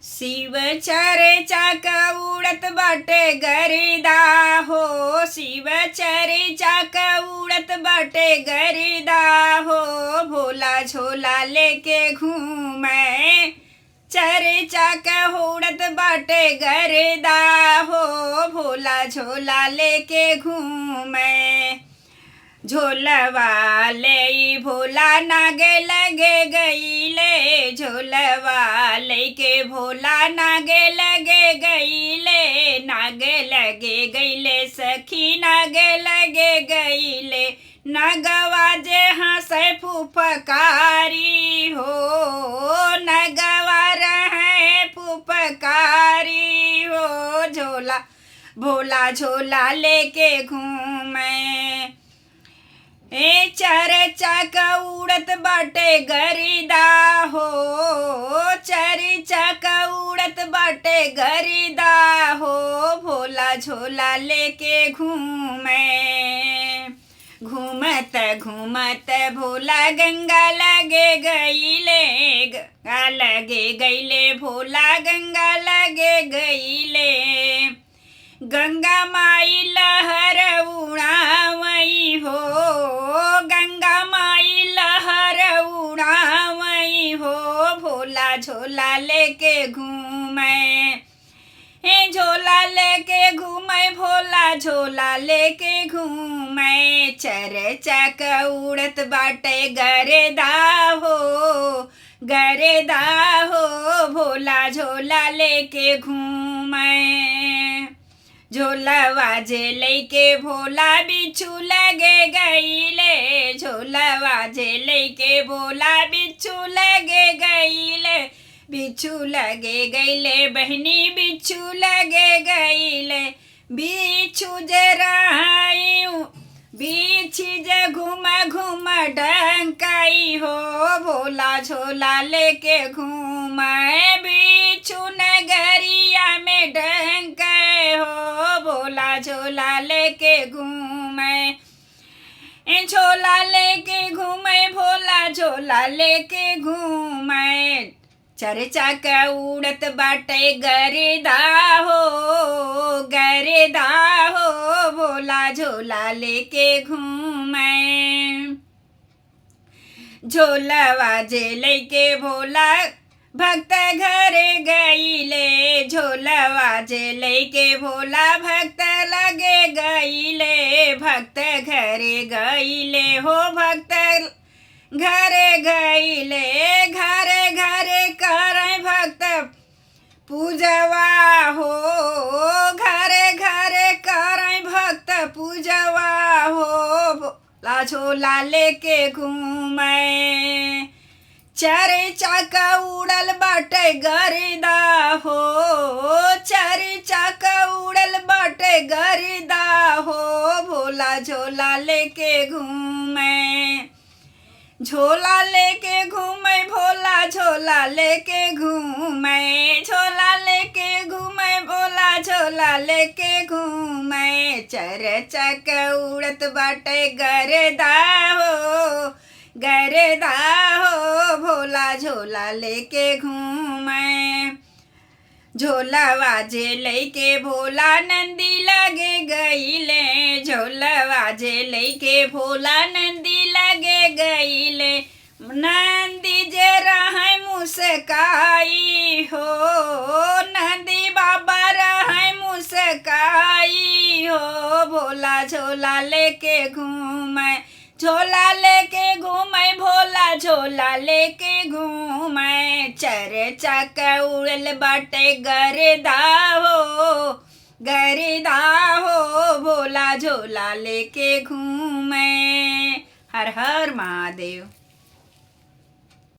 शिव चर्चा क उड़त बाटे गरिदा हो, शिव चर्चा क उड़त बाटे गरिदा हो, भोला झोला लेके घूमे चर्चा क उड़त बाटे गरिदा हो, भोला झोला लेके घूमे। झोलवा ले भोला नागे लगे गईले, झोलवा लेके भोला नागे लगे गईले, नागे लगे गईले सखी नागे लगे गईले, नगवा जे हंसे फुफकारी हो, नगवा रहे फुफकारी हो, झोला भोला झोला लेके घूमे। चर्चा क उड़त बाटे गरिदा हो, चर्चा क उड़त बाटे गरिदा हो, भोला झोला लेके घूमे। घूमत घूमत भोला गंगा लगे गईले, गंगा लगे गईले भोला गंगा लगे गईले, गंगा माई लहर उड़ावई हो, गंगा माई लहर उड़ावई हो, भोला झोला लेके घूमे। झोला लेके घूमे भोला झोला लेके घूमे, चर्चा क उड़त बाटे गरिदा हो, गरिदा हो, भोला झोला लेके घूमे। झोलवा जे लेके भोला बिच्छू लगे गईले, झोलवा जे लेके भोला बिच्छू लगे गईले, बिच्छू लगे गईले बहनी बिच्छू लगे गईले, बिच्छू जे रहाई बिच्छी जे घूम घूम डंकाई हो, भोला झोला लेके घूमे, बिच्छू नगरिया में डंकाए हो, भोला झोला लेके घूमे। झोला लेके घूमे भोला झोला लेके घूमे, चर्चा क उड़त बाटे गरिदा हो, गरिदा हो, भोला झोला लेके घूमे। झोलवा जे लेके भोला भक्त घरे गईले, झोलवा जे लेके भोला भक्त लगे गईले, भक्त घरे गईले हो, भक्त घरे गईले, घरे घरे करे भक्त पूजवा हो, घरे घरे करे भक्त पूजवा हो, भोला झोला लेके घूमे। चर्चा क उड़ल बाटे गरिदा हो, चर्चा क उड़ल बाटे गरिदा हो, भोला झोला लेके घूमे। झोला लेके घूमे भोला झोला लेके घूमे, झोला लेके घूमे भोला झोला लेके घूमे, चर्चा क उड़त बाटे गरिदा हो, गरिदा हो, भोला झोला लेके घूमे। झोलवा जे लेके भोला नंदी लगे गईले, झोलवा जे लेके भोला नंदी लगे गईले, नंदी जे रहे मुस्काई हो, नंदी बाबा रहे मुस्काई हो, भोला झोला लेके घूमे, झोला लेके घूमे भोला झोला लेके घूमे, चर्चा क उड़ल बाटे गरिदा हो, गरिदा हो, भोला झोला लेके घूमे। हर हर महादेव।